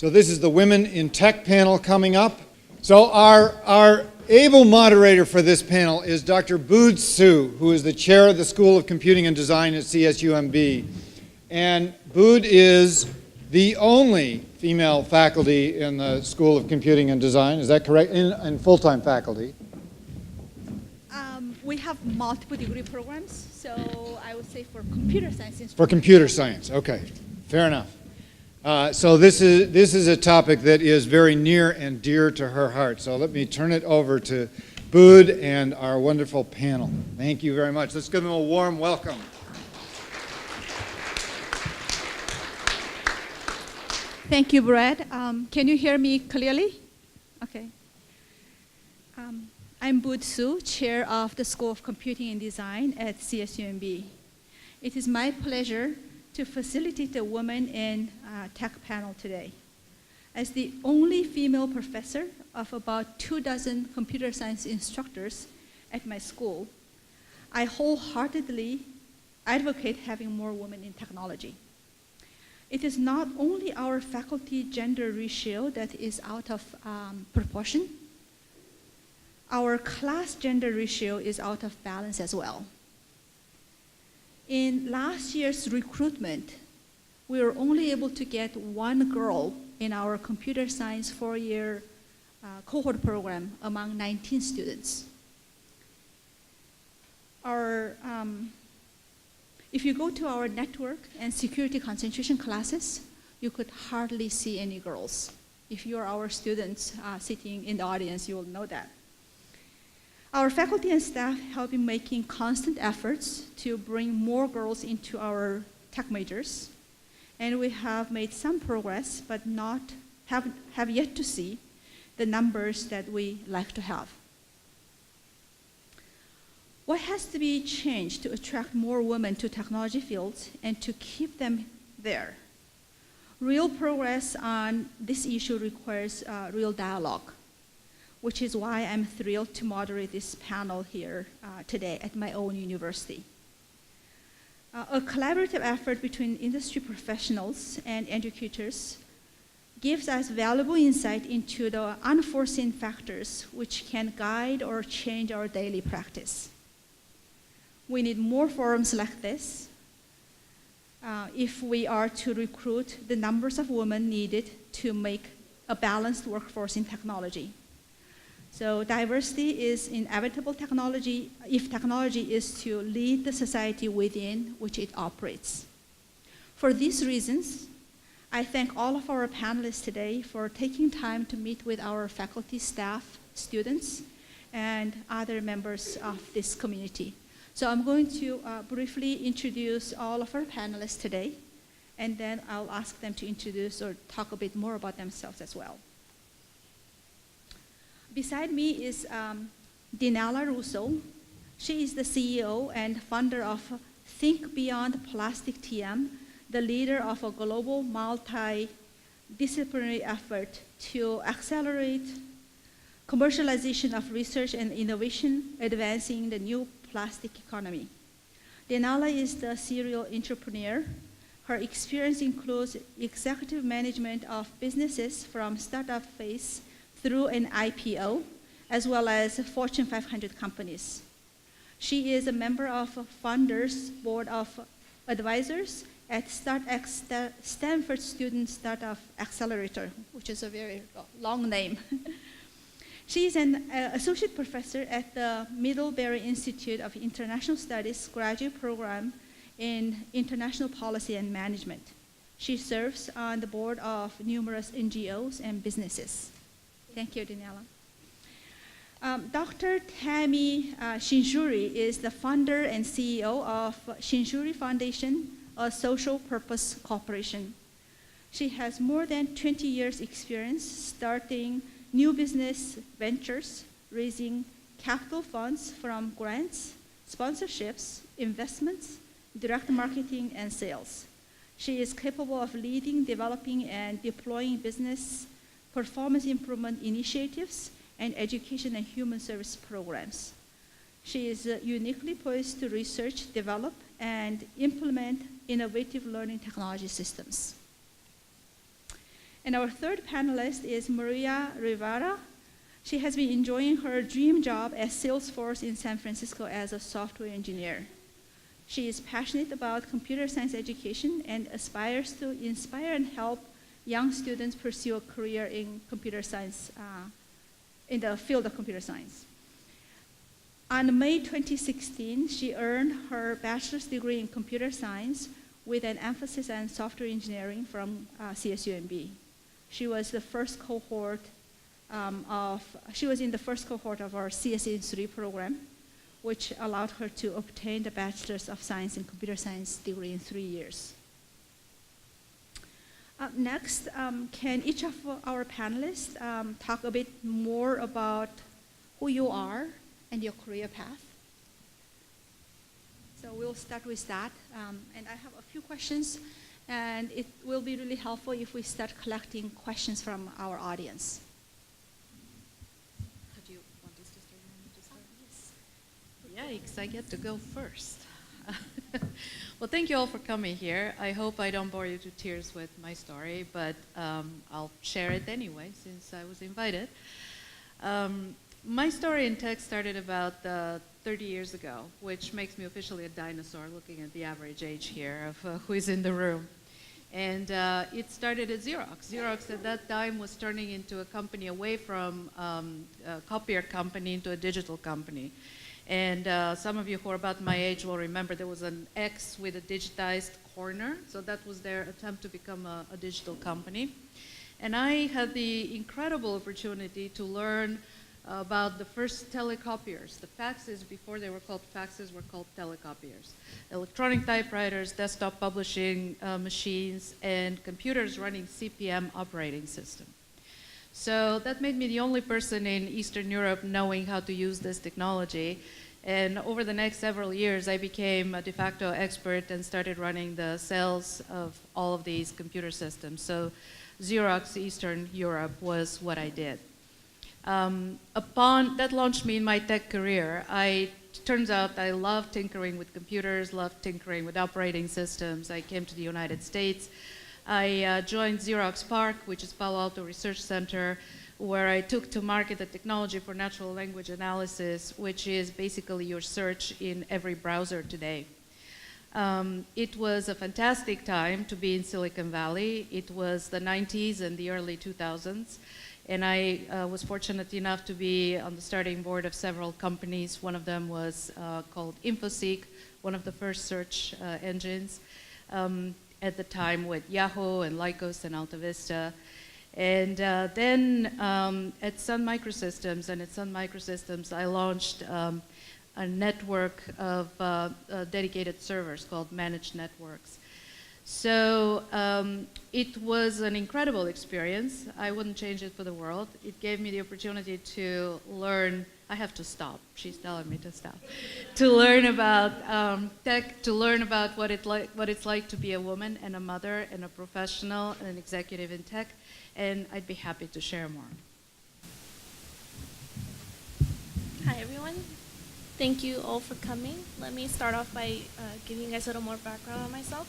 So this is the Women in Tech panel coming up. So our able moderator for this panel is Dr. Bood Su, who is the chair of the School of Computing and Design at CSUMB. And Bood is the only female faculty in the School of Computing and Design. Is that correct? In full-time faculty. We have multiple degree programs, so I would say for computer science. For computer science, okay, fair enough. So this is a topic that is very near and dear to her heart. So let me turn it over to Bood and our wonderful panel. Thank you very much. Let's give them a warm welcome. Thank you, Brad. Can you hear me clearly? Okay. I'm Bood Su, chair of the School of Computing and Design at CSUMB. It is my pleasure to facilitate the Women in Tech panel today. As the only female professor of about 24 computer science instructors at my school, I wholeheartedly advocate having more women in technology. It is not only our faculty gender ratio that is out of proportion, our class gender ratio is out of balance as well. In last year's recruitment, we were only able to get one girl in our computer science four-year cohort program among 19 students. If you go to our network and security concentration classes, you could hardly see any girls. If you're our students sitting in the audience, you will know that. Our faculty and staff have been making constant efforts to bring more girls into our tech majors, and we have made some progress, but have yet to see the numbers that we like to have. What has to be changed to attract more women to technology fields and to keep them there? Real progress on this issue requires real dialogue, which is why I'm thrilled to moderate this panel here today at my own university. A collaborative effort between industry professionals and educators gives us valuable insight into the unforeseen factors which can guide or change our daily practice. We need more forums like this if we are to recruit the numbers of women needed to make a balanced workforce in technology. So diversity is inevitable technology if technology is to lead the society within which it operates. For these reasons, I thank all of our panelists today for taking time to meet with our faculty, staff, students, and other members of this community. So I'm going to briefly introduce all of our panelists today, and then I'll ask them to introduce or talk a bit more about themselves as well. Beside me is Dinala Russo. She is the CEO and founder of Think Beyond Plastic TM, the leader of a global multidisciplinary effort to accelerate commercialization of research and innovation, advancing the new plastic economy. Dinala is the serial entrepreneur. Her experience includes executive management of businesses from startup phase through an IPO, as well as Fortune 500 companies. She is a member of Founders Board of Advisors at StartX, Stanford Student Startup Accelerator, which is a very long name. She is an associate professor at the Middlebury Institute of International Studies graduate program in International Policy and Management. She serves on the board of numerous NGOs and businesses. Thank you, Dinala. Dr. Tammy Shinjuri is the founder and CEO of Shinjuri Foundation, a social purpose corporation. She has more than 20 years experience starting new business ventures, raising capital funds from grants, sponsorships, investments, direct marketing, and sales. She is capable of leading, developing, and deploying business performance improvement initiatives, and education and human service programs. She is uniquely poised to research, develop, and implement innovative learning technology systems. And our third panelist is Maria Rivera. She has been enjoying her dream job at Salesforce in San Francisco as a software engineer. She is passionate about computer science education and aspires to inspire and help young students pursue a career in computer science, in the field of computer science. On May 2016, she earned her bachelor's degree in computer science with an emphasis on software engineering from CSUMB. She was in the first cohort of our CSE3 program, which allowed her to obtain the Bachelor's of Science in Computer Science degree in 3 years. Next, can each of our panelists talk a bit more about who you are and your career path? So we'll start with that. And I have a few questions, and it will be really helpful if we start collecting questions from our audience. Do you want us to start or me to start? Yes. Yikes, I get to go first. Well, thank you all for coming here. I hope I don't bore you to tears with my story, but I'll share it anyway since I was invited. My story in tech started about 30 years ago, which makes me officially a dinosaur looking at the average age here of who is in the room. And it started at Xerox. Xerox at that time was turning into a company away from a copier company into a digital company. And some of you who are about my age will remember there was an X with a digitized corner. So that was their attempt to become a digital company. And I had the incredible opportunity to learn about the first telecopiers. The faxes, before they were called faxes, were called telecopiers. Electronic typewriters, desktop publishing machines, and computers running CP/M operating system. So that made me the only person in Eastern Europe knowing how to use this technology. And over the next several years, I became a de facto expert and started running the sales of all of these computer systems. So Xerox Eastern Europe was what I did. That launched me in my tech career. Turns out I love tinkering with computers, love tinkering with operating systems. I came to the United States. I joined Xerox PARC, which is Palo Alto Research Center, where I took to market the technology for natural language analysis, which is basically your search in every browser today. It was a fantastic time to be in Silicon Valley. It was the 90s and the early 2000s. And I was fortunate enough to be on the starting board of several companies. One of them was called InfoSeek, one of the first search engines at the time with Yahoo and Lycos and AltaVista. And then at Sun Microsystems, I launched a network of dedicated servers called Managed Networks. So it was an incredible experience. I wouldn't change it for the world. It gave me the opportunity to learn. I have to stop. She's telling me to stop. To learn about tech, to learn about what it's like to be a woman and a mother and a professional and an executive in tech. And I'd be happy to share more. Hi, everyone. Thank you all for coming. Let me start off by giving you guys a little more background on myself.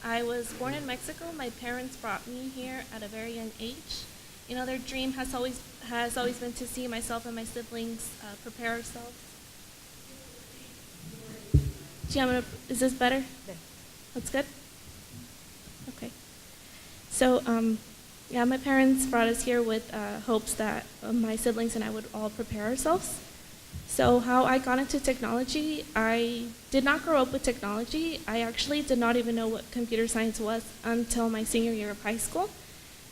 I was born in Mexico. My parents brought me here at a very young age. You know, their dream has always been to see myself and my siblings prepare ourselves. Is this better? That's good? Okay. So, yeah, my parents brought us here with hopes that my siblings and I would all prepare ourselves. So how I got into technology, I did not grow up with technology. I actually did not even know what computer science was until my senior year of high school.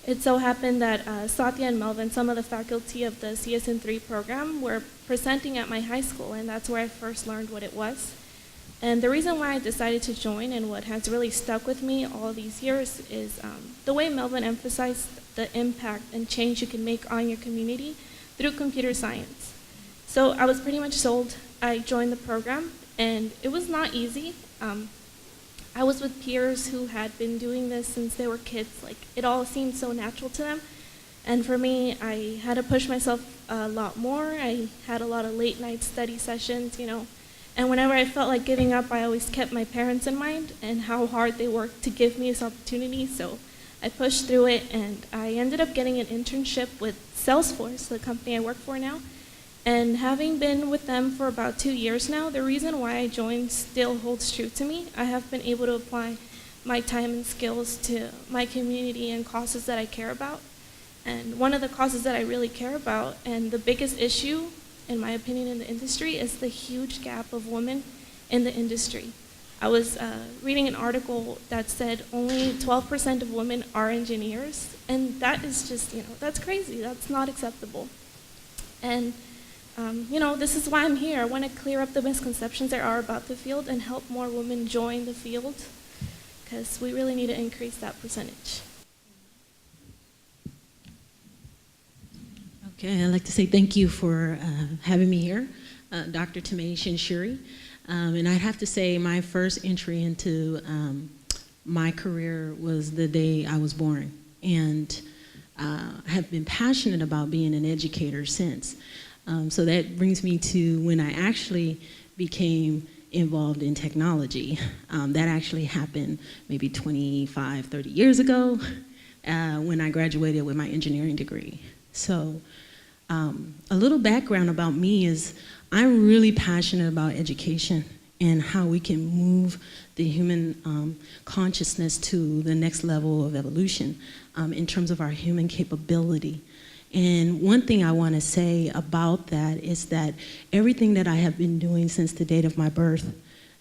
It so happened that Satya and Melvin, some of the faculty of the CSN3 program, were presenting at my high school, and that's where I first learned what it was. And the reason why I decided to join and what has really stuck with me all these years is the way Melvin emphasized the impact and change you can make on your community through computer science. So I was pretty much sold. I joined the program, and it was not easy. I was with peers who had been doing this since they were kids. Like, it all seemed so natural to them. And for me, I had to push myself a lot more. I had a lot of late night study sessions, you know. And whenever I felt like giving up, I always kept my parents in mind and how hard they worked to give me this opportunity. So I pushed through it, and I ended up getting an internship with Salesforce, the company I work for now. And having been with them for about 2 years now, the reason why I joined still holds true to me. I have been able to apply my time and skills to my community and causes that I care about. And one of the causes that I really care about, and the biggest issue, in my opinion, in the industry, is the huge gap of women in the industry. I was reading an article that said only 12% of women are engineers, and that is just, that's crazy. That's not acceptable. And, this is why I'm here. I want to clear up the misconceptions there are about the field and help more women join the field, because we really need to increase that percentage. Okay, I'd like to say thank you for having me here, Dr. Tamay Shinshiri. And I'd have to say my first entry into my career was the day I was born. And I have been passionate about being an educator since. So that brings me to when I actually became involved in technology. That actually happened maybe 25, 30 years ago when I graduated with my engineering degree. So a little background about me is I'm really passionate about education and how we can move the human consciousness to the next level of evolution in terms of our human capability. And one thing I want to say about that is that everything that I have been doing since the date of my birth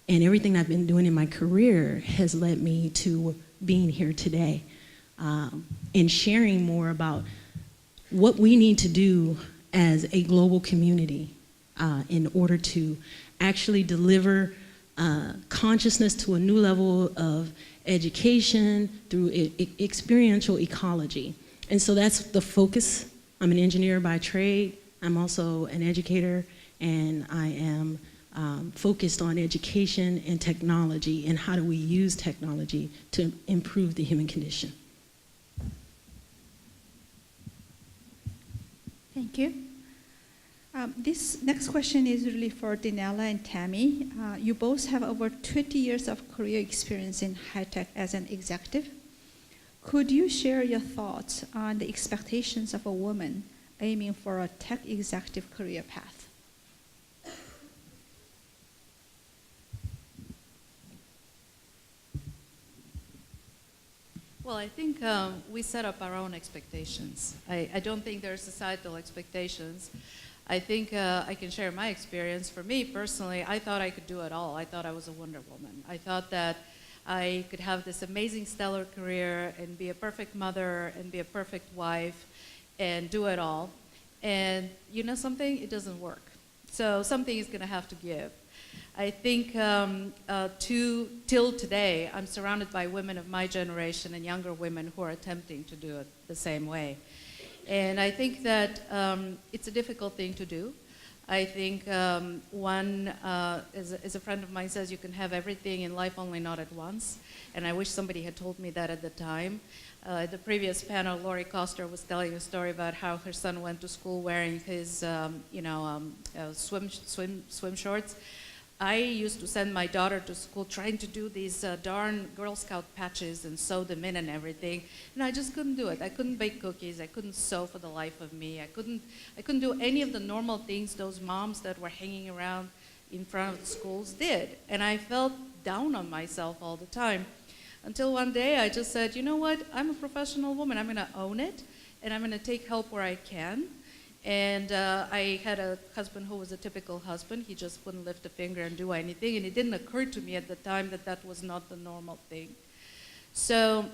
and everything I've been doing in my career has led me to being here today and sharing more about what we need to do as a global community in order to actually deliver consciousness to a new level of education through experiential ecology. And so that's the focus. I'm an engineer by trade. I'm also an educator, and I am focused on education and technology and how do we use technology to improve the human condition. Thank you. This next question is really for Dinella and Tammy. You both have over 20 years of career experience in high tech as an executive. Could you share your thoughts on the expectations of a woman aiming for a tech executive career path? Well, I think we set up our own expectations. I don't think there are societal expectations. I think I can share my experience. For me personally, I thought I could do it all. I thought I was a Wonder Woman. I thought that I could have this amazing stellar career and be a perfect mother and be a perfect wife and do it all. And you know something? It doesn't work. So something is going to have to give. I think till today, I'm surrounded by women of my generation and younger women who are attempting to do it the same way. And I think that it's a difficult thing to do. I think as a friend of mine says, you can have everything in life, only not at once. And I wish somebody had told me that at the time. The previous panel, Lori Koster was telling a story about how her son went to school wearing his, swim shorts. I used to send my daughter to school trying to do these darn Girl Scout patches and sew them in and everything, and I just couldn't do it. I couldn't bake cookies. I couldn't sew for the life of me. I couldn't do any of the normal things those moms that were hanging around in front of the schools did, and I felt down on myself all the time. Until one day I just said, you know what? I'm a professional woman. I'm going to own it, and I'm going to take help where I can. And I had a husband who was a typical husband. He just wouldn't lift a finger and do anything. And it didn't occur to me at the time that that was not the normal thing. So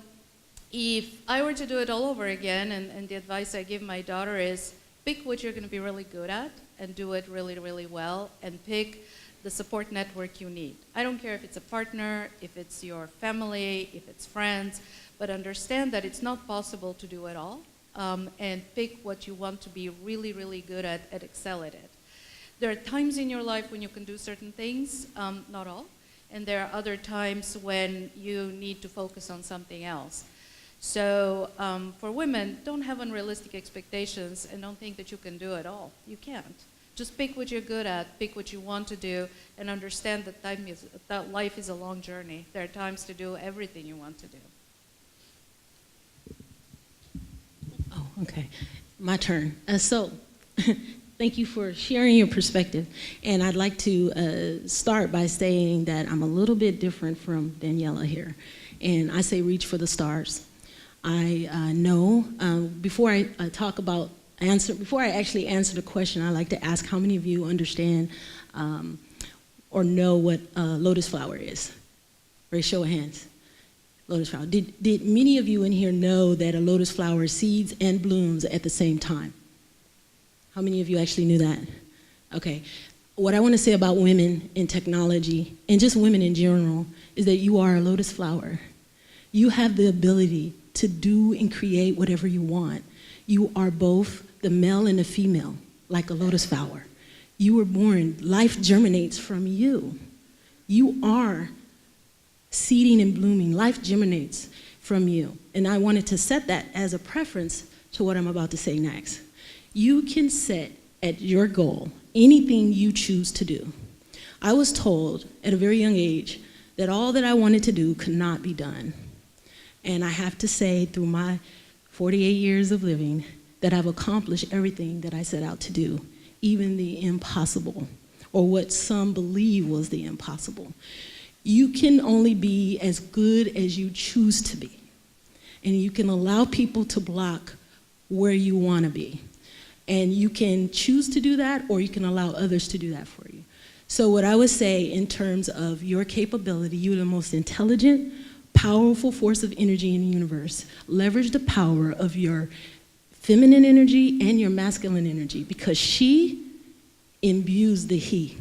if I were to do it all over again, and the advice I give my daughter is pick what you're going to be really good at and do it really, really well, and pick the support network you need. I don't care if it's a partner, if it's your family, if it's friends, but understand that it's not possible to do it all. And pick what you want to be really, really good at and excel at it. There are times in your life when you can do certain things, not all, and there are other times when you need to focus on something else. So for women, don't have unrealistic expectations and don't think that you can do it all. You can't. Just pick what you're good at, pick what you want to do, and understand that life is a long journey. There are times to do everything you want to do. Okay, my turn. Thank you for sharing your perspective. And I'd like to start by saying that I'm a little bit different from Daniela here. And I say reach for the stars. I know, before I before I actually answer the question, I'd like to ask how many of you understand or know what a lotus flower is? Raise show of hands. Lotus flower. Did many of you in here know that a lotus flower seeds and blooms at the same time? How many of you actually knew that? Okay. What I want to say about women in technology, and just women in general, is that you are a lotus flower. You have the ability to do and create whatever you want. You are both the male and the female, like a lotus flower. You were born, life germinates from you. You are seeding and blooming, life germinates from you. And I wanted to set that as a preference to what I'm about to say next. You can set at your goal anything you choose to do. I was told at a very young age that all that I wanted to do could not be done. And I have to say, through my 48 years of living, that I've accomplished everything that I set out to do, even the impossible, or what some believe was the impossible. You can only be as good as you choose to be. And you can allow people to block where you want to be. And you can choose to do that, or you can allow others to do that for you. So what I would say in terms of your capability, you're the most intelligent, powerful force of energy in the universe. Leverage the power of your feminine energy and your masculine energy, because she imbues the he.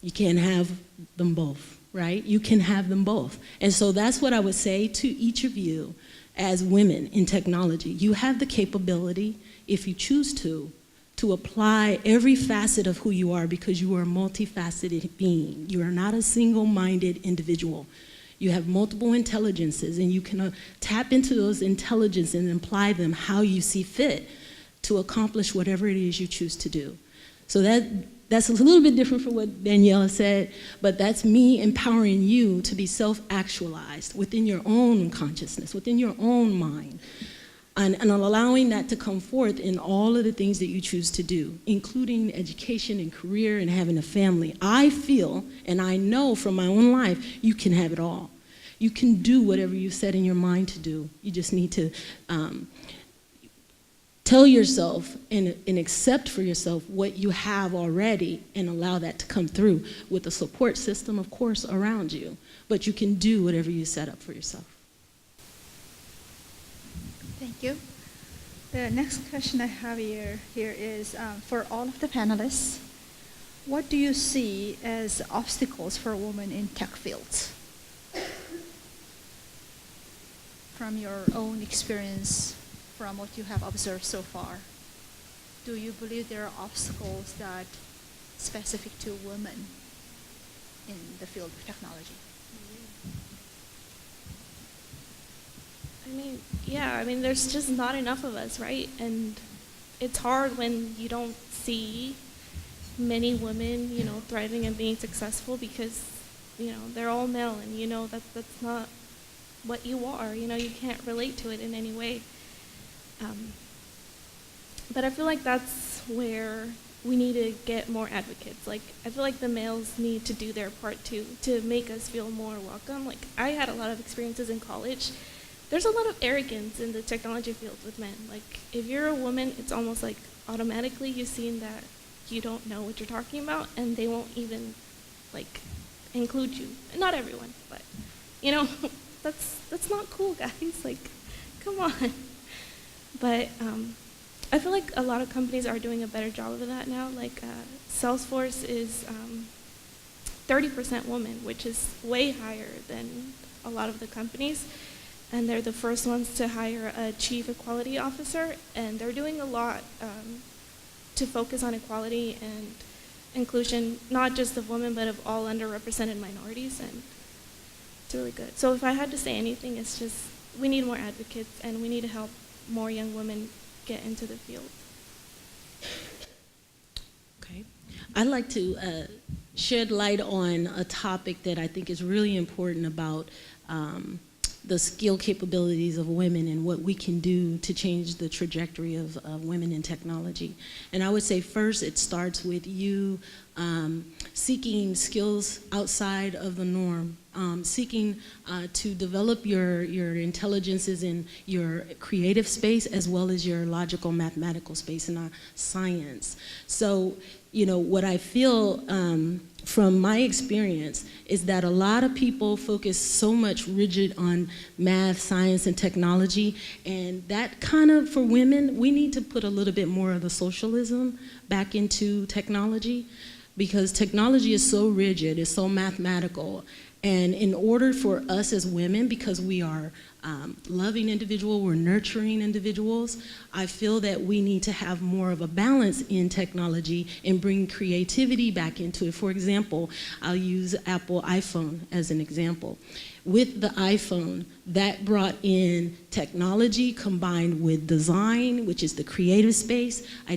You can't have them both, right? You can have them both. And so that's what I would say to each of you as women in technology. You have the capability, if you choose to apply every facet of who you are, because you are a multifaceted being. You are not a single-minded individual. You have multiple intelligences, and you can tap into those intelligences and apply them how you see fit to accomplish whatever it is you choose to do. So that's a little bit different from what Daniela said, but that's me empowering you to be self-actualized within your own consciousness, within your own mind, and allowing that to come forth in all of the things that you choose to do, including education and career and having a family. I feel, and I know from my own life, you can have it all. You can do whatever you set in your mind to do. You just need to tell yourself and accept for yourself what you have already and allow that to come through with a support system, of course, around you. But you can do whatever you set up for yourself. Thank you. The next question I have here is for all of the panelists, what do you see as obstacles for women in tech fields? From your own experience, from what you have observed so far, do you believe there are obstacles that specific to women in the field of technology? I mean, there's just not enough of us, right? And it's hard when you don't see many women, thriving and being successful, because, they're all male, and that's not what you are. You can't relate to it in any way. But I feel like that's where we need to get more advocates. Like, I feel like the males need to do their part too, to make us feel more welcome. Like, I had a lot of experiences in college. There's a lot of arrogance in the technology field with men. Like, if you're a woman, it's almost like automatically you seem that you don't know what you're talking about, and they won't even, include you. Not everyone, but, that's not cool, guys. Like, come on. But I feel like a lot of companies are doing a better job of that now. Like, Salesforce is 30% women, which is way higher than a lot of the companies. And they're the first ones to hire a chief equality officer, and they're doing a lot to focus on equality and inclusion, not just of women, but of all underrepresented minorities, and it's really good. So if I had to say anything, it's just we need more advocates, and we need to help more young women get into the field. Okay. I'd like to shed light on a topic that I think is really important about the skill capabilities of women and what we can do to change the trajectory of women in technology. And I would say first it starts with you seeking skills outside of the norm, seeking to develop your intelligences in your creative space as well as your logical mathematical space in our science. So, you know, what I feel from my experience is that a lot of people focus so much rigid on math, science, and technology, and that kind of, for women, we need to put a little bit more of the socialism back into technology, because technology is so rigid, it's so mathematical, and in order for us as women, because we are loving individuals, we're nurturing individuals, I feel that we need to have more of a balance in technology and bring creativity back into it. For example, I'll use Apple iPhone as an example. With the iPhone, that brought in technology combined with design, which is the creative space. I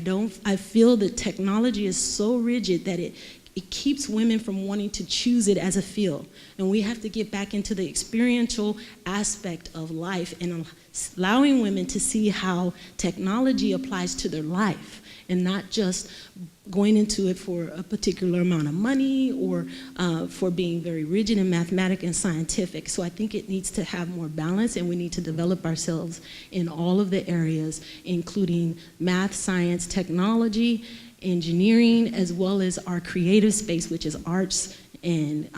feel that technology is so rigid that it keeps women from wanting to choose it as a field. And we have to get back into the experiential aspect of life and allowing women to see how technology applies to their life and not just going into it for a particular amount of money or for being very rigid and mathematical and scientific. So I think it needs to have more balance, and we need to develop ourselves in all of the areas, including math, science, technology, engineering, as well as our creative space, which is arts and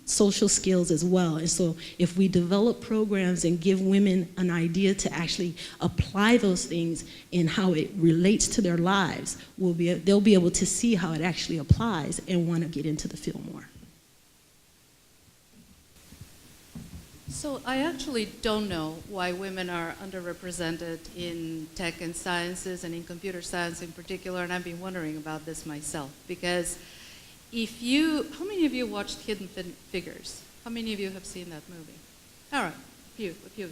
social skills as well. And so if we develop programs and give women an idea to actually apply those things in how it relates to their lives, they'll be able to see how it actually applies and want to get into the field more. So I actually don't know why women are underrepresented in tech and sciences and in computer science in particular, and I've been wondering about this myself, because how many of you watched Hidden Figures? How many of you have seen that movie? All right, a few of you.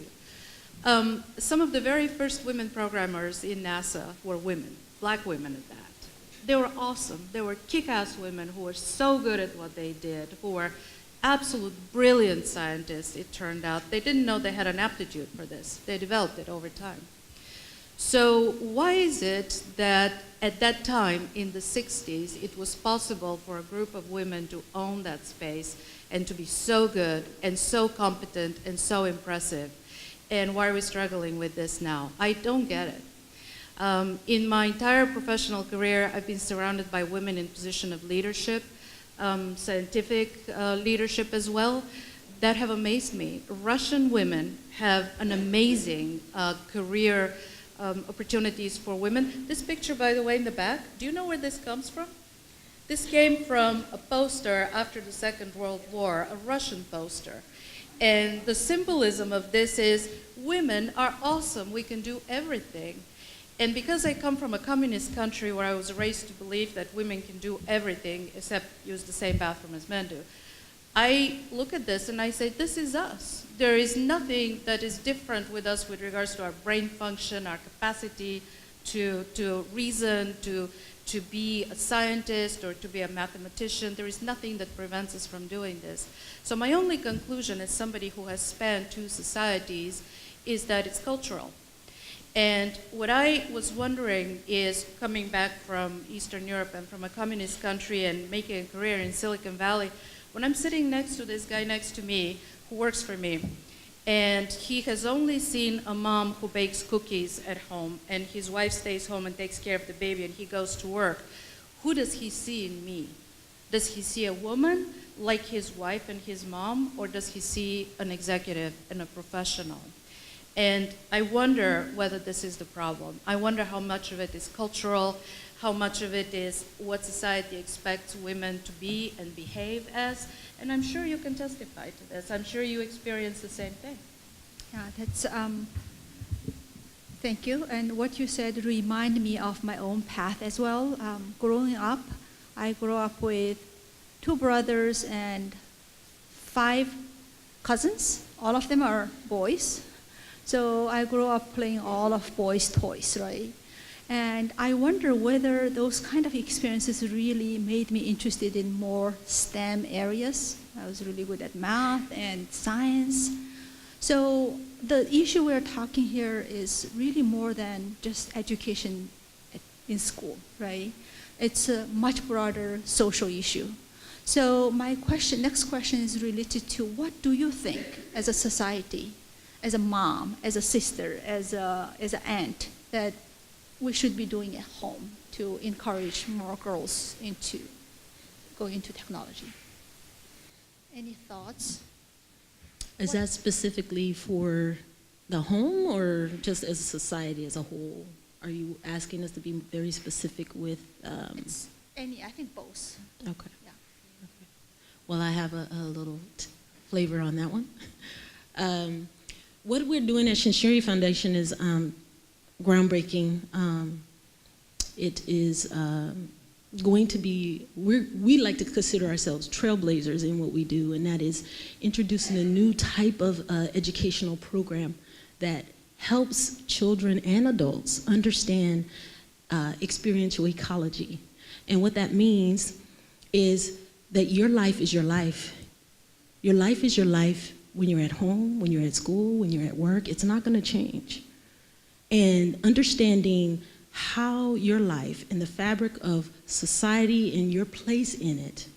Some of the very first women programmers in NASA were women, black women at that. They were awesome. They were kick-ass women who were so good at what they did, who were absolute brilliant scientists, it turned out. They didn't know they had an aptitude for this. They developed it over time. So why is it that at that time in the 60s, it was possible for a group of women to own that space and to be so good and so competent and so impressive? And why are we struggling with this now? I don't get it. In my entire professional career, I've been surrounded by women in position of leadership, scientific leadership as well, that have amazed me. Russian women have an amazing career opportunities for women. This picture, by the way, in the back, do you know where this comes from? This came from a poster after the Second World War, a Russian poster. And the symbolism of this is, women are awesome, we can do everything. And because I come from a communist country where I was raised to believe that women can do everything except use the same bathroom as men do, I look at this and I say, this is us. There is nothing that is different with us with regards to our brain function, our capacity to reason, to be a scientist or to be a mathematician. There is nothing that prevents us from doing this. So my only conclusion as somebody who has spanned two societies is that it's cultural. And what I was wondering is, coming back from Eastern Europe and from a communist country and making a career in Silicon Valley, when I'm sitting next to this guy next to me who works for me, and he has only seen a mom who bakes cookies at home, and his wife stays home and takes care of the baby, and he goes to work, who does he see in me? Does he see a woman like his wife and his mom, or does he see an executive and a professional? And I wonder whether this is the problem. I wonder how much of it is cultural, how much of it is what society expects women to be and behave as. And I'm sure you can testify to this. I'm sure you experience the same thing. Yeah, that's, thank you. And what you said reminded me of my own path as well. Growing up, I grew up with 2 brothers and 5 cousins. All of them are boys. So I grew up playing all of boys' toys, right? And I wonder whether those kind of experiences really made me interested in more STEM areas. I was really good at math and science. So the issue we're talking here is really more than just education in school, right? It's a much broader social issue. So my next question is related to what do you think as a society, as a mom, as a sister, as an aunt, that we should be doing at home to encourage more girls into going into technology? Any thoughts? Is that specifically for the home or just as a society as a whole? Are you asking us to be very specific with? I think both. Okay. Yeah. Well, I have a little flavor on that one. What we're doing at Shinshiri Foundation is groundbreaking. It is going to be, we like to consider ourselves trailblazers in what we do, and that is introducing a new type of educational program that helps children and adults understand experiential ecology. And what that means is that your life is your life. Your life is your life when you're at home, when you're at school, when you're at work. It's not going to change. And understanding how your life and the fabric of society and your place in it,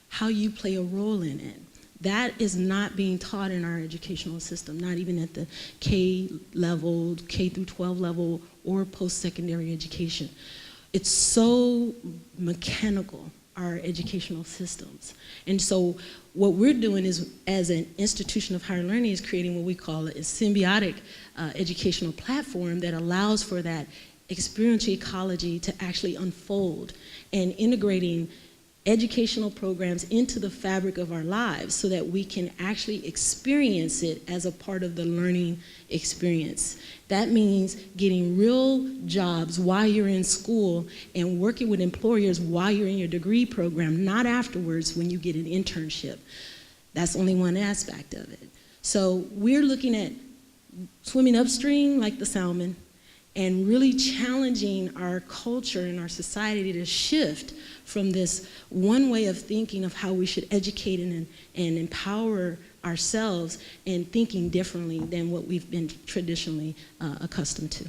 how you play a role in it, that is not being taught in our educational system, not even at the K level, K through 12 level, or post-secondary education. It's so mechanical, our educational systems. And so what we're doing is, as an institution of higher learning, is creating what we call a symbiotic educational platform that allows for that experiential ecology to actually unfold, and integrating educational programs into the fabric of our lives so that we can actually experience it as a part of the learning experience. That means getting real jobs while you're in school and working with employers while you're in your degree program, not afterwards when you get an internship. That's only one aspect of it. So we're looking at swimming upstream like the salmon and really challenging our culture and our society to shift from this one way of thinking of how we should educate and empower ourselves, and thinking differently than what we've been traditionally accustomed to.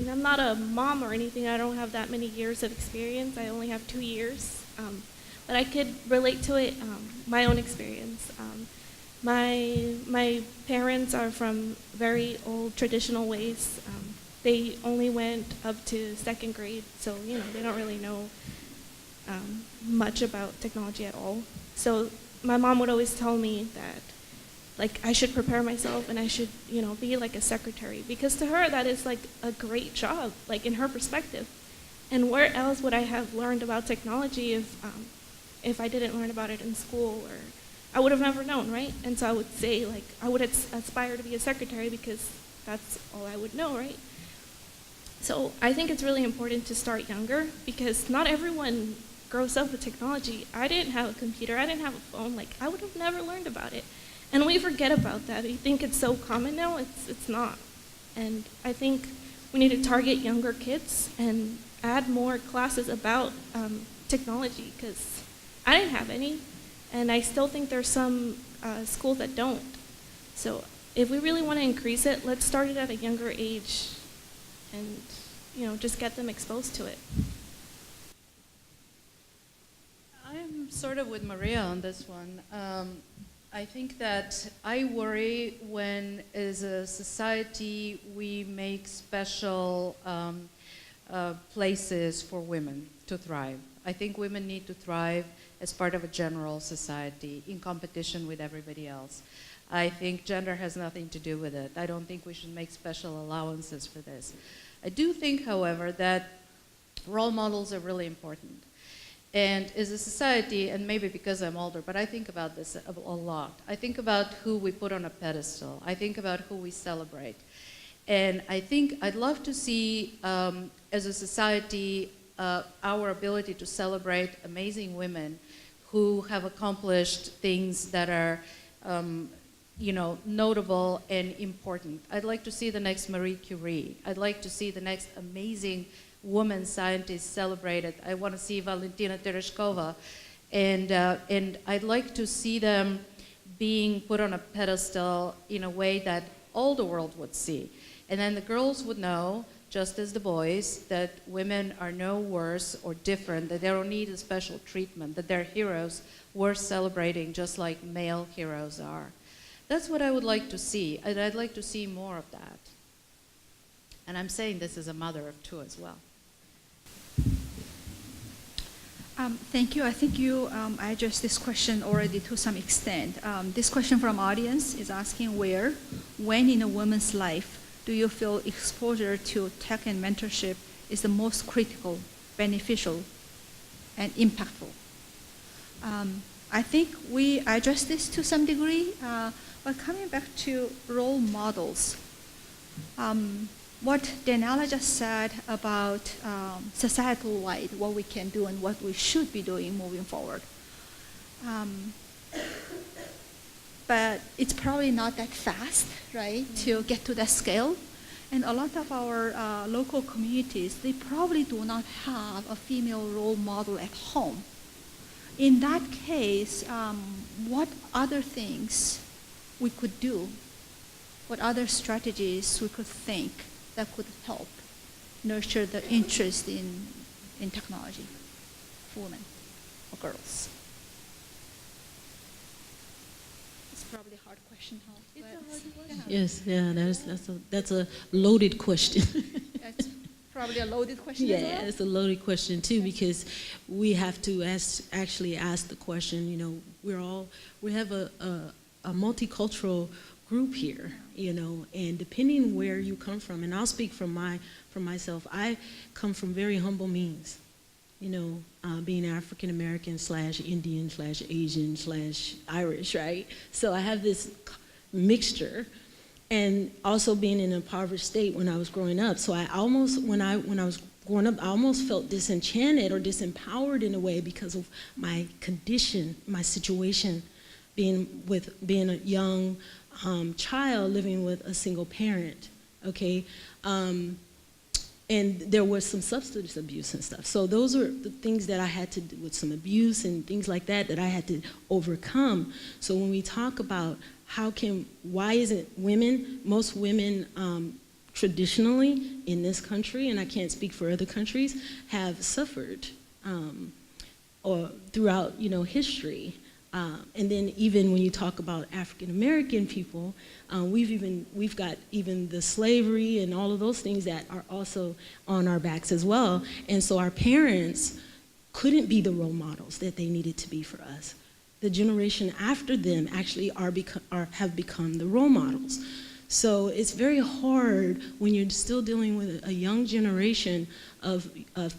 I'm not a mom or anything. I don't have that many years of experience. I only have 2 years. But I could relate to it, my own experience. My parents are from very old traditional ways. They only went up to second grade, so they don't really know much about technology at all. So my mom would always tell me that, like, I should prepare myself and I should, be like a secretary, because to her that is like a great job, like in her perspective. And where else would I have learned about technology if I didn't learn about it in school, or I would have never known, right? And so I would say, like, I would aspire to be a secretary because that's all I would know, right? So I think it's really important to start younger, because not everyone grows up with technology. I didn't have a computer, I didn't have a phone, like I would have never learned about it. And we forget about that. We think it's so common now, it's not. And I think we need to target younger kids and add more classes about technology, because I didn't have any, and I still think there's some schools that don't. So if we really want to increase it, let's start it at a younger age and just get them exposed to it. I'm sort of with Maria on this one. I think that I worry when, as a society, we make special places for women to thrive. I think women need to thrive as part of a general society in competition with everybody else. I think gender has nothing to do with it. I don't think we should make special allowances for this. I do think, however, that role models are really important. And as a society, and maybe because I'm older, but I think about this a lot. I think about who we put on a pedestal. I think about who we celebrate. And I think I'd love to see, as a society, our ability to celebrate amazing women who have accomplished things that are notable and important. I'd like to see the next Marie Curie. I'd like to see the next amazing women scientists celebrated. I want to see Valentina Tereshkova, and I'd like to see them being put on a pedestal in a way that all the world would see. And then the girls would know, just as the boys, that women are no worse or different, that they don't need a special treatment, that they're heroes worth celebrating just like male heroes are. That's what I would like to see, and I'd like to see more of that. And I'm saying this as a mother of two as well. Thank you. I think you addressed this question already to some extent. This question from audience is asking where, when in a woman's life, do you feel exposure to tech and mentorship is the most critical, beneficial, and impactful? I think we addressed this to some degree, but coming back to role models, what Daniela just said about societal-wide, what we can do and what we should be doing moving forward. But it's probably not that fast, right, to get to that scale. And a lot of our local communities, they probably do not have a female role model at home. In that case, what other things we could do, what other strategies we could think that could help nurture the interest in technology for women or girls? It's probably a hard question, huh? It's a hard question. Yes, yeah, that's a loaded question. It's probably a loaded question Yeah, as well. it's a loaded question too, because we have to actually ask the question. You know, we have a multicultural group here. You know, and depending where you come from, and I'll speak from myself. I come from very humble means. You know, being African American / Indian / Asian / Irish, right? So I have this mixture. And also being in an impoverished state when I was growing up. So I almost, when I was growing up, I almost felt disenchanted or disempowered in a way because of my condition, my situation, being a young child living with a single parent, okay? And there was some substance abuse and stuff. So those are the things that I had to do with some abuse and things like that I had to overcome. So when we talk about why isn't most women traditionally in this country, and I can't speak for other countries, have suffered or throughout, you know, history. And then even when you talk about African American people, we've got even the slavery and all of those things that are also on our backs as well. And so our parents couldn't be the role models that they needed to be for us. The generation after them actually have become the role models. So it's very hard when you're still dealing with a young generation of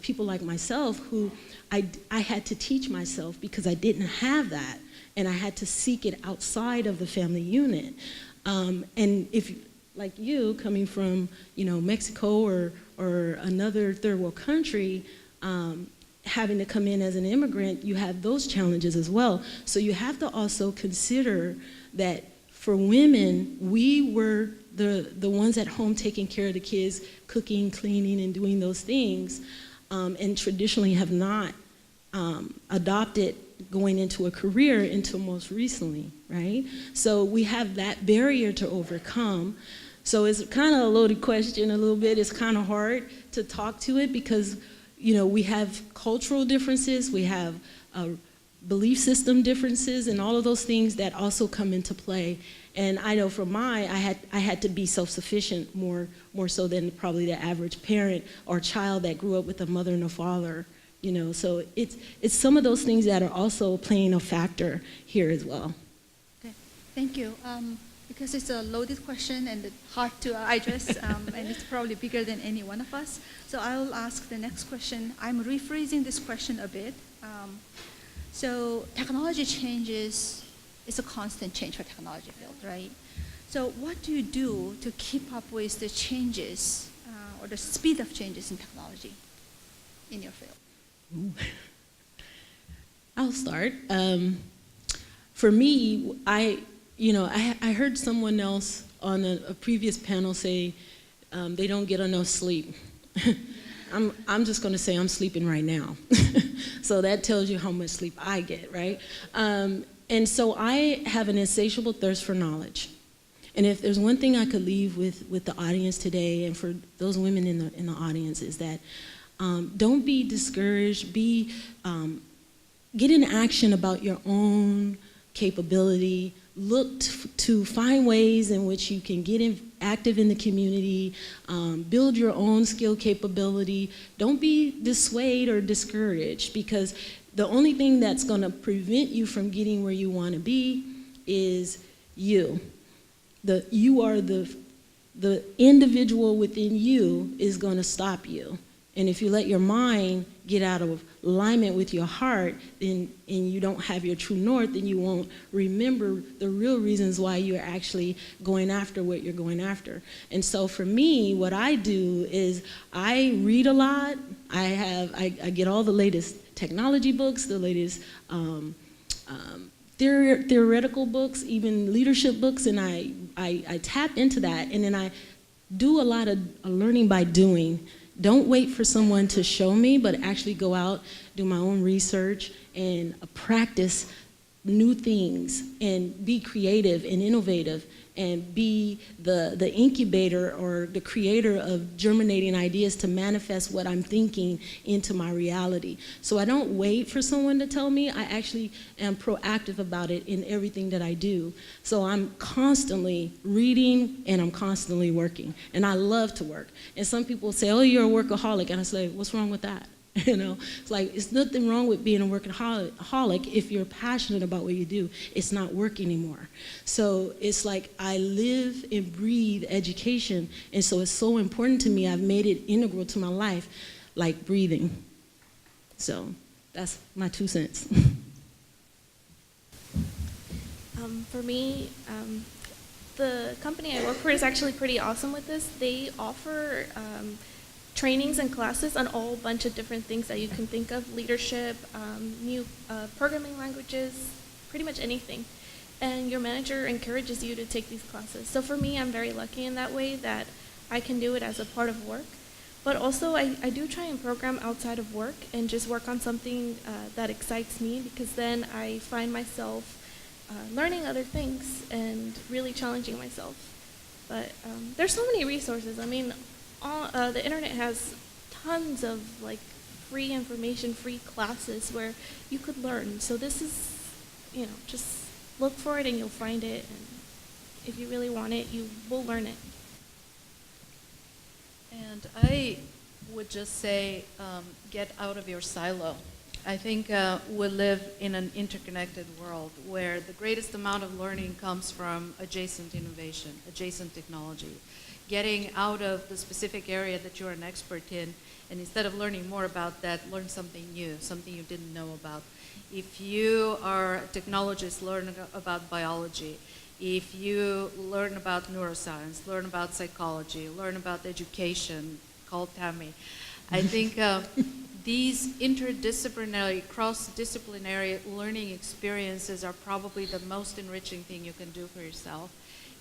people like myself who I had to teach myself because I didn't have that, and I had to seek it outside of the family unit. And if, like you, coming from, you know, Mexico or another third world country, having to come in as an immigrant, you have those challenges as well. So you have to also consider that for women, we were the ones at home taking care of the kids, cooking, cleaning, and doing those things, and traditionally have not adopted going into a career until most recently, right? So we have that barrier to overcome. So it's kind of a loaded question a little bit. It's kind of hard to talk to it because, you know, we have cultural differences, we have belief system differences, and all of those things that also come into play. And I know for I had to be self-sufficient more so than probably the average parent or child that grew up with a mother and a father, you know. So it's some of those things that are also playing a factor here as well. Okay, thank you. Because it's a loaded question and hard to address, and it's probably bigger than any one of us. So I'll ask the next question. I'm rephrasing this question a bit. So technology changes, it's a constant change for technology field, right? So what do you do to keep up with the changes or the speed of changes in technology in your field? Ooh. I'll start. For me, I heard someone else on a previous panel say they don't get enough sleep. I'm just going to say I'm sleeping right now. So that tells you how much sleep I get, right? And so I have an insatiable thirst for knowledge. And if there's one thing I could leave with the audience today, and for those women in the audience, is that don't be discouraged. Get in action about your own capability. Look to find ways in which you can get active in the community, build your own skill capability. Don't be dissuaded or discouraged, because the only thing that's going to prevent you from getting where you want to be is you. You are the individual within you is going to stop you. And if you let your mind get out of alignment with your heart, and you don't have your true north, then you won't remember the real reasons why you're actually going after what you're going after. And so for me, what I do is I read a lot. I get all the latest technology books, the latest theoretical books, even leadership books, and I tap into that, and then I do a lot of learning by doing. Don't wait for someone to show me, but actually go out, do my own research, and practice new things, and be creative and innovative, and be the incubator or the creator of germinating ideas to manifest what I'm thinking into my reality. So I don't wait for someone to tell me. I actually am proactive about it in everything that I do. So I'm constantly reading and I'm constantly working. And I love to work. And some people say, oh, you're a workaholic. And I say, what's wrong with that? You know, it's like, it's nothing wrong with being a workaholic if you're passionate about what you do. It's not work anymore. So it's like I live and breathe education, and so it's so important to me. I've made it integral to my life, like breathing. So that's my 2 cents. For me, the company I work for is actually pretty awesome with this. They offer trainings and classes on a whole bunch of different things that you can think of: leadership, new programming languages, pretty much anything. And your manager encourages you to take these classes. So for me, I'm very lucky in that way that I can do it as a part of work. But also, I do try and program outside of work and just work on something that excites me, because then I find myself learning other things and really challenging myself. But there's so many resources. I mean, the internet has tons of like free information, free classes where you could learn. So this is, just look for it and you'll find it. And if you really want it, you will learn it. And I would just say, get out of your silo. I think we live in an interconnected world where the greatest amount of learning comes from adjacent innovation, adjacent technology. Getting out of the specific area that you're an expert in, and instead of learning more about that, learn something new, something you didn't know about. If you are a technologist, learn about biology. If you learn about neuroscience, learn about psychology, learn about education, call Tammy. I think these interdisciplinary, cross-disciplinary learning experiences are probably the most enriching thing you can do for yourself.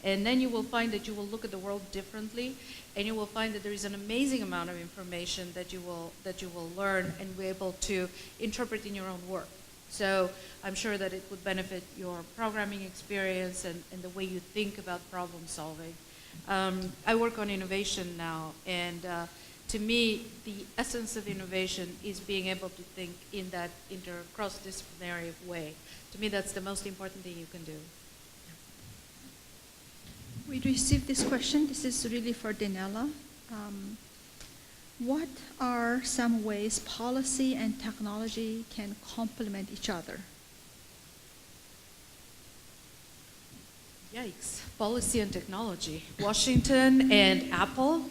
And then you will find that you will look at the world differently, and you will find that there is an amazing amount of information that you will learn and be able to interpret in your own work. So I'm sure that it would benefit your programming experience and the way you think about problem solving. I work on innovation now, and to me, the essence of innovation is being able to think in that cross-disciplinary way. To me, that's the most important thing you can do. We received this question. This is really for Daniela. What are some ways policy and technology can complement each other? Yikes, policy and technology. Washington and Apple.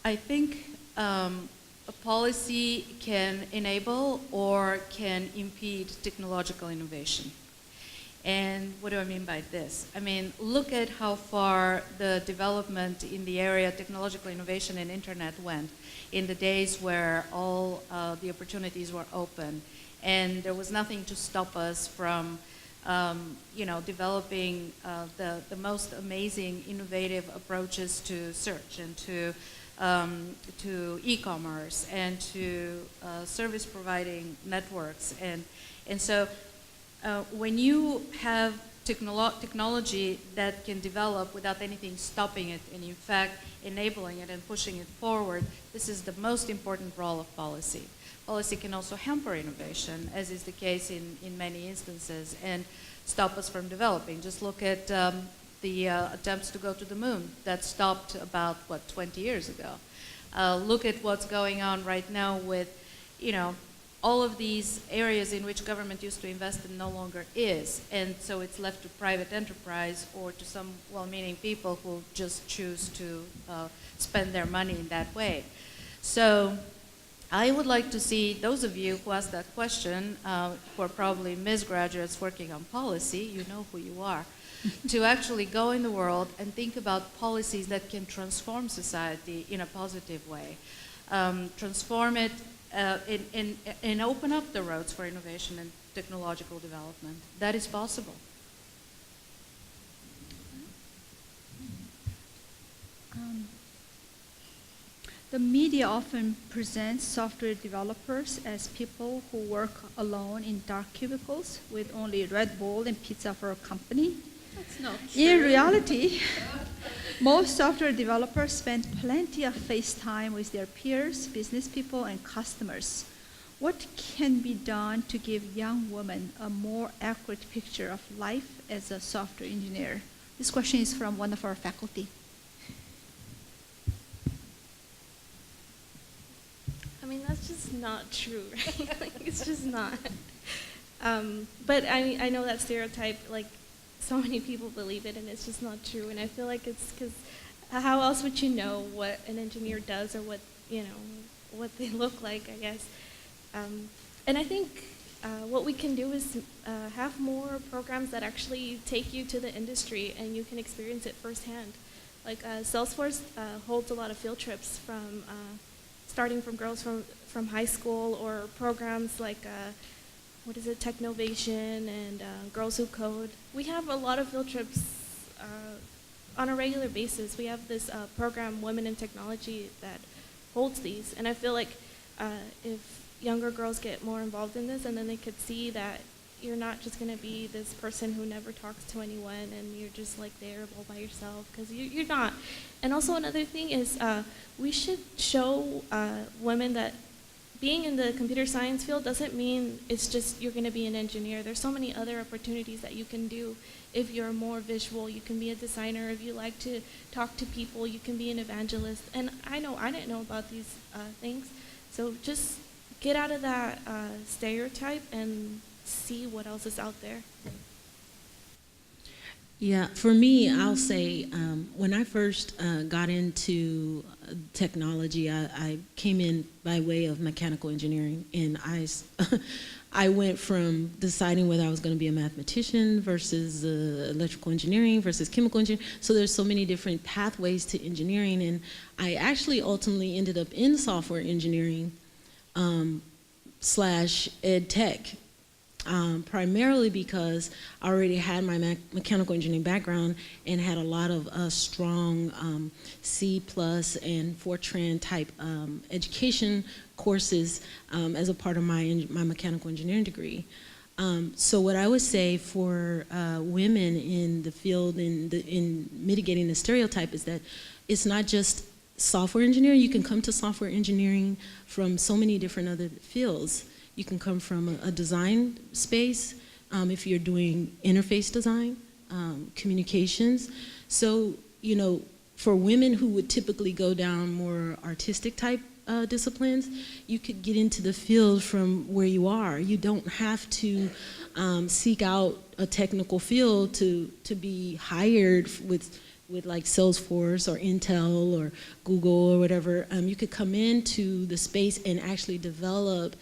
I think a policy can enable or can impede technological innovation. And what do I mean by this? I mean, look at how far the development in the area of technological innovation and internet went in the days where all the opportunities were open, and there was nothing to stop us from developing the most amazing, innovative approaches to search and to e-commerce and to service providing networks. And so when you have technology that can develop without anything stopping it, and in fact enabling it and pushing it forward, this is the most important role of policy. Policy can also hamper innovation, as is the case in many instances, and stop us from developing. Just look at the attempts to go to the moon. That stopped about, 20 years ago. Look at what's going on right now with, all of these areas in which government used to invest and no longer is. And so it's left to private enterprise or to some well-meaning people who just choose to spend their money in that way. So I would like to see those of you who asked that question, who are probably Ms. graduates working on policy, you know who you are, to actually go in the world and think about policies that can transform society in a positive way. Transform it and open up the roads for innovation and technological development. That is possible. The media often presents software developers as people who work alone in dark cubicles with only Red Bull and pizza for a company. That's not true. In reality, most software developers spend plenty of face time with their peers, business people, and customers. What can be done to give young women a more accurate picture of life as a software engineer? This question is from one of our faculty. I mean, that's just not true, right? Like, it's just not. But I know that stereotype, like, so many people believe it, and it's just not true. And I feel like it's because how else would you know what an engineer does or what they look like, I guess. And I think what we can do is have more programs that actually take you to the industry and you can experience it firsthand. Like Salesforce holds a lot of field trips from starting from girls from high school, or programs like Technovation and Girls Who Code. We have a lot of field trips on a regular basis. We have this program, Women in Technology, that holds these. And I feel like if younger girls get more involved in this, and then they could see that you're not just going to be this person who never talks to anyone and you're just like there all by yourself, because you're not. And also another thing is we should show women that being in the computer science field doesn't mean it's just you're going to be an engineer. There's so many other opportunities that you can do if you're more visual. You can be a designer. If you like to talk to people, you can be an evangelist. And I didn't know about these things. So just get out of that stereotype and see what else is out there. Yeah, for me, I'll say when I first got into technology, I came in by way of mechanical engineering, and I went from deciding whether I was going to be a mathematician versus electrical engineering versus chemical engineering. So there's so many different pathways to engineering, and I actually ultimately ended up in software engineering slash ed tech. Primarily because I already had my mechanical engineering background and had a lot of strong C+ and Fortran type education courses as a part of my mechanical engineering degree. So what I would say for women in the field in mitigating the stereotype is that it's not just software engineering. You can come to software engineering from so many different other fields. You can come from a design space if you're doing interface design, communications. So, for women who would typically go down more artistic type disciplines, you could get into the field from where you are. You don't have to seek out a technical field to be hired with like Salesforce or Intel or Google or whatever. You could come into the space and actually develop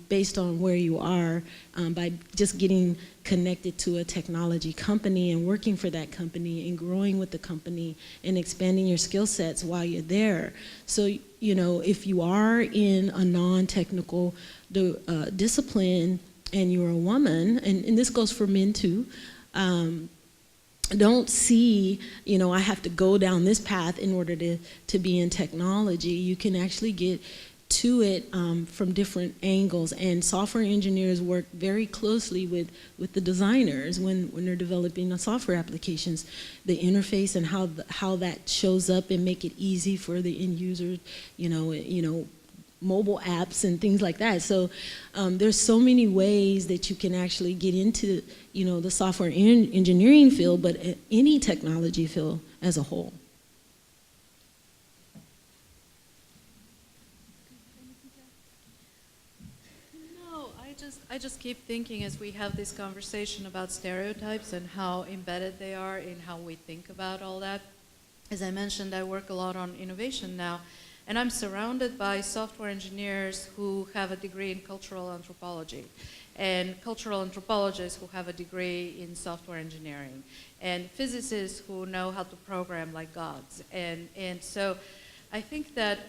based on where you are by just getting connected to a technology company and working for that company and growing with the company and expanding your skill sets while you're there. So, if you are in a non-technical discipline, and you're a woman, and this goes for men too, don't see, I have to go down this path in order to be in technology. You can actually get to it from different angles, and software engineers work very closely with the designers when they're developing the software applications, the interface and how that shows up, and make it easy for the end user, mobile apps and things like that. So there's so many ways that you can actually get into the software engineering field, but any technology field as a whole. No, I just keep thinking as we have this conversation about stereotypes and how embedded they are in how we think about all that. As I mentioned, I work a lot on innovation now, and I'm surrounded by software engineers who have a degree in cultural anthropology, and cultural anthropologists who have a degree in software engineering, and physicists who know how to program like gods. And so I think that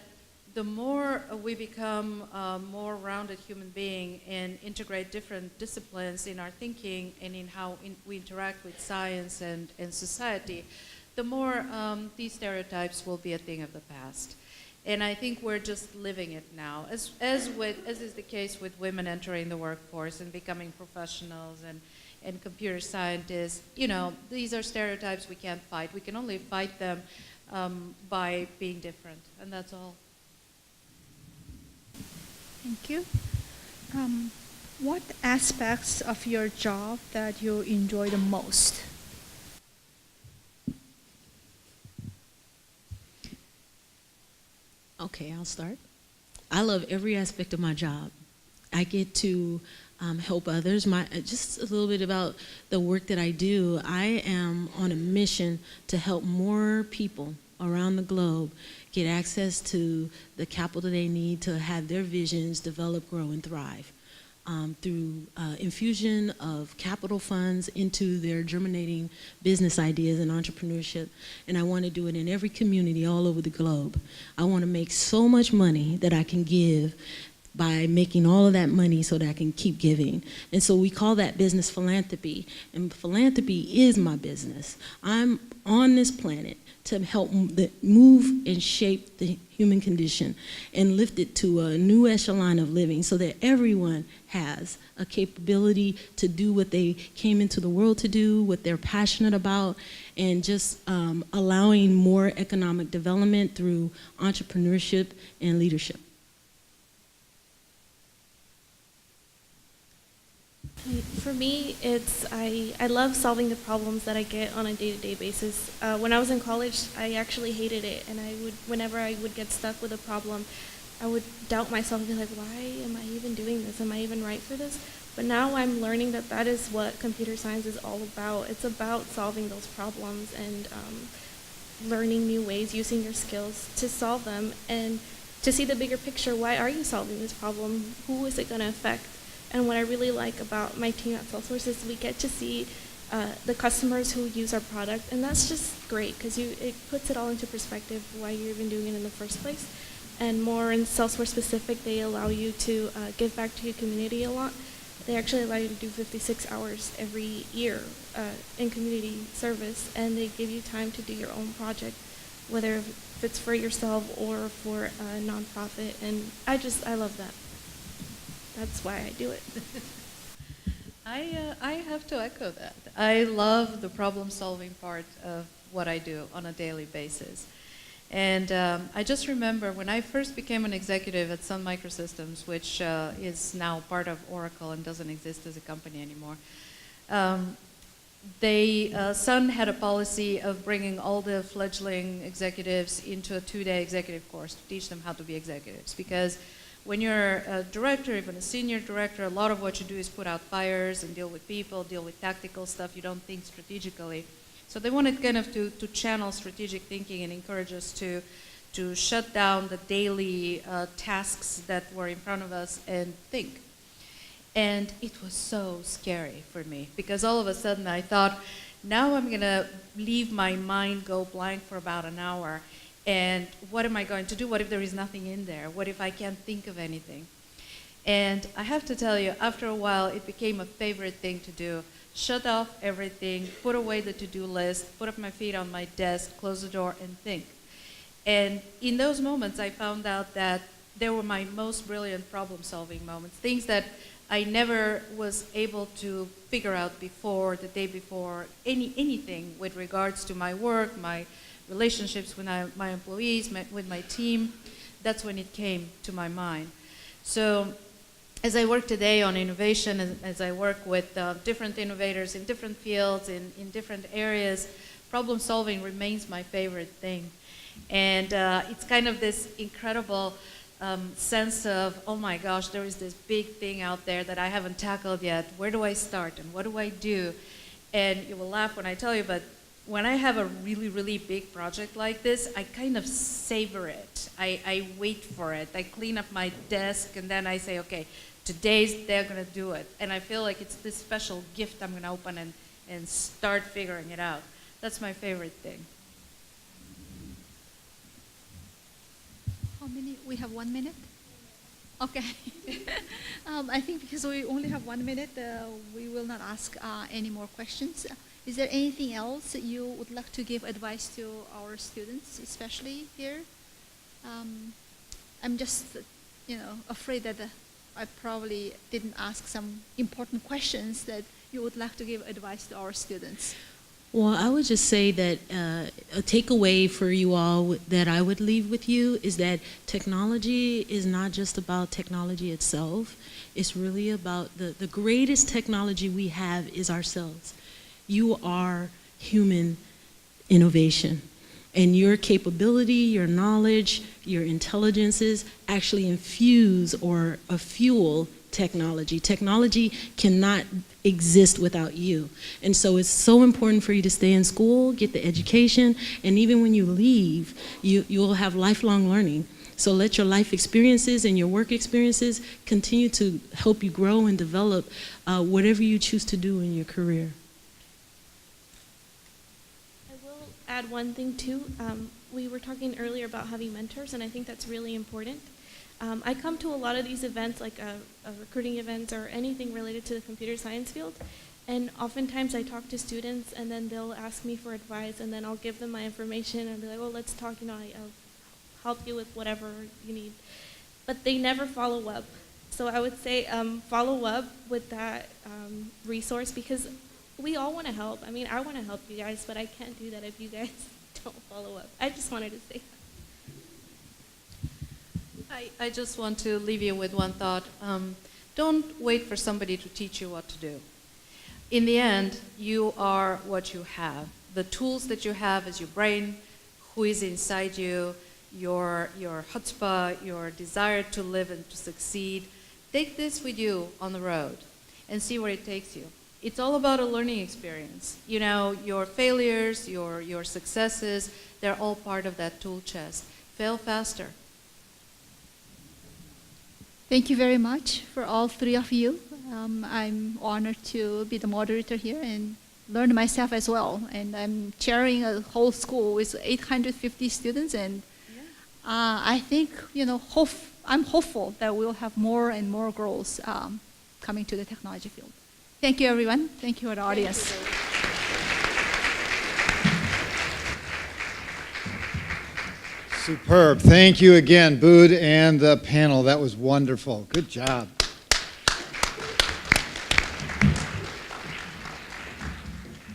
the more we become a more rounded human being and integrate different disciplines in our thinking and in how we interact with science and society, the more these stereotypes will be a thing of the past. And I think we're just living it now, as is the case with women entering the workforce and becoming professionals and computer scientists. These are stereotypes we can't fight. We can only fight them by being different, and that's all. Thank you. What aspects of your job that you enjoy the most? Okay, I'll start. I love every aspect of my job. I get to help others. Just a little bit about the work that I do. I am on a mission to help more people around the globe get access to the capital they need to have their visions develop, grow, and thrive through infusion of capital funds into their germinating business ideas and entrepreneurship. And I want to do it in every community all over the globe. I want to make so much money that I can give by making all of that money so that I can keep giving. And so we call that business philanthropy. And philanthropy is my business. I'm on this planet to help move and shape the human condition and lift it to a new echelon of living so that everyone has a capability to do what they came into the world to do, what they're passionate about, and just allowing more economic development through entrepreneurship and leadership. For me, I love solving the problems that I get on a day-to-day basis. When I was in college, I actually hated it, and whenever I would get stuck with a problem, I would doubt myself and be like, why am I even doing this? Am I even right for this? But now I'm learning that is what computer science is all about. It's about solving those problems and learning new ways, using your skills to solve them, and to see the bigger picture. Why are you solving this problem? Who is it going to affect? And what I really like about my team at Salesforce is we get to see the customers who use our product, and that's just great because it puts it all into perspective why you're even doing it in the first place. And more in Salesforce specific, they allow you to give back to your community a lot. They actually allow you to do 56 hours every year in community service, and they give you time to do your own project, whether if it's for yourself or for a nonprofit. And I love that. That's why I do it. I have to echo that. I love the problem-solving part of what I do on a daily basis. And I just remember when I first became an executive at Sun Microsystems, which is now part of Oracle and doesn't exist as a company anymore, Sun had a policy of bringing all the fledgling executives into a 2-day executive course to teach them how to be executives. Because when you're a director, even a senior director, a lot of what you do is put out fires and deal with people, deal with tactical stuff. You don't think strategically. So they wanted kind of to channel strategic thinking and encourage us to shut down the daily tasks that were in front of us and think. And it was so scary for me because all of a sudden I thought, now I'm going to leave my mind go blank for about an hour. And what am I going to do? What if there is nothing in there? What if I can't think of anything? And I have to tell you, after a while, it became a favorite thing to do. Shut off everything, put away the to-do list, put up my feet on my desk, close the door, and think. And in those moments, I found out that they were my most brilliant problem-solving moments, things that I never was able to figure out before, the day before, anything with regards to my work, my relationships with my employees, with my team. That's when it came to my mind. So as I work today on innovation, as I work with different innovators in different fields, in different areas, problem solving remains my favorite thing. And it's kind of this incredible sense of, oh my gosh, there is this big thing out there that I haven't tackled yet. Where do I start and what do I do? And you will laugh when I tell you, but when I have a really, really big project like this, I kind of savor it. I wait for it. I clean up my desk and then I say, okay, today's they're gonna do it. And I feel like it's this special gift I'm gonna open and start figuring it out. That's my favorite thing. How many? We have 1 minute? Okay. I think because we only have 1 minute, we will not ask any more questions. Is there anything else that you would like to give advice to our students, especially here? I'm just, afraid that I probably didn't ask some important questions that you would like to give advice to our students. Well, I would just say that a takeaway for you all that I would leave with you is that technology is not just about technology itself. It's really about the greatest technology we have is ourselves. You are human innovation. And your capability, your knowledge, your intelligences actually infuse or fuel technology. Technology cannot exist without you. And so it's so important for you to stay in school, get the education, and even when you leave, you'll have lifelong learning. So let your life experiences and your work experiences continue to help you grow and develop whatever you choose to do in your career. I will add one thing too. We were talking earlier about having mentors, and I think that's really important. I come to a lot of these events, like recruiting events or anything related to the computer science field, and oftentimes I talk to students, and then they'll ask me for advice, and then I'll give them my information, and be like, well, let's talk, I'll help you with whatever you need. But they never follow up. So I would say follow up with that resource, because we all want to help. I mean, I want to help you guys, but I can't do that if you guys don't follow up. I just wanted to say that. I just want to leave you with one thought. Don't wait for somebody to teach you what to do. In the end, you are what you have. The tools that you have is your brain, who is inside you, your chutzpah, your desire to live and to succeed. Take this with you on the road and see where it takes you. It's all about a learning experience. Your failures, your successes, they're all part of that tool chest. Fail faster. Thank you very much for all three of you. I'm honored to be the moderator here and learn myself as well. And I'm chairing a whole school with 850 students, and I think, I'm hopeful that we'll have more and more girls coming to the technology field. Thank you, everyone. Thank you, our audience. Superb. Thank you again, Boud and the panel. That was wonderful. Good job.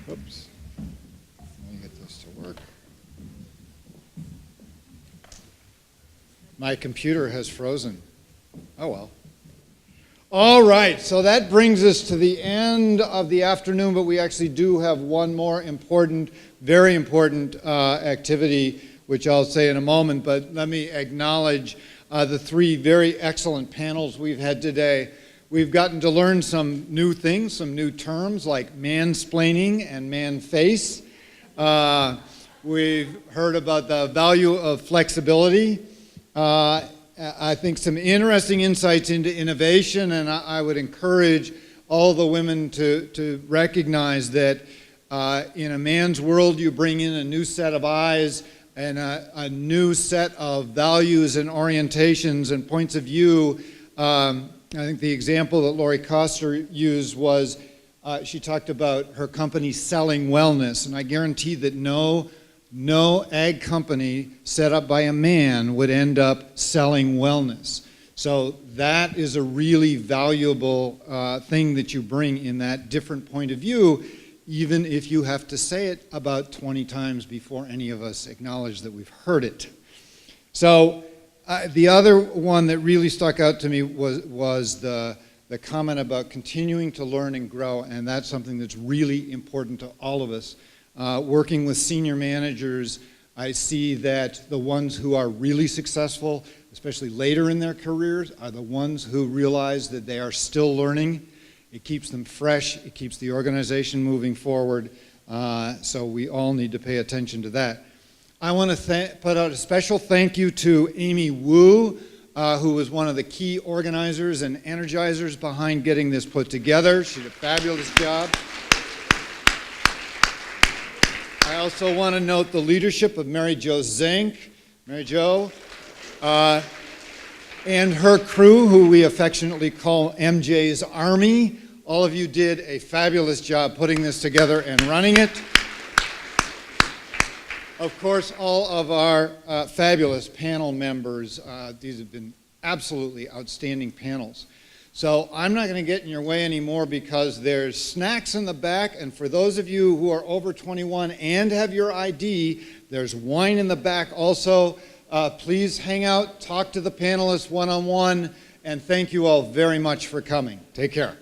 Oops. Let me get this to work. My computer has frozen. Oh, well. All right, so that brings us to the end of the afternoon, but we actually do have one more important, very important activity, which I'll say in a moment, but let me acknowledge the three very excellent panels we've had today. We've gotten to learn some new things, some new terms like mansplaining and man-face. We've heard about the value of flexibility. I think some interesting insights into innovation, and I would encourage all the women to recognize that in a man's world, you bring in a new set of eyes and a new set of values and orientations and points of view I think the example that Lori Coster used was she talked about her company selling wellness, and I guarantee that no ag company set up by a man would end up selling wellness. So that is a really valuable thing that you bring in that different point of view, even if you have to say it about 20 times before any of us acknowledge that we've heard it. So the other one that really stuck out to me was the comment about continuing to learn and grow, and that's something that's really important to all of us. Working with senior managers, I see that the ones who are really successful, especially later in their careers, are the ones who realize that they are still learning. It keeps them fresh, it keeps the organization moving forward, so we all need to pay attention to that. I want to put out a special thank you to Amy Wu, who was one of the key organizers and energizers behind getting this put together. She did a fabulous job. I also want to note the leadership of Mary Jo Zink, Mary Jo, and her crew, who we affectionately call MJ's Army. All of you did a fabulous job putting this together and running it. Of course, all of our fabulous panel members, these have been absolutely outstanding panels. So I'm not going to get in your way anymore because there's snacks in the back, and for those of you who are over 21 and have your ID, there's wine in the back also. Please hang out, talk to the panelists one-on-one, and thank you all very much for coming. Take care.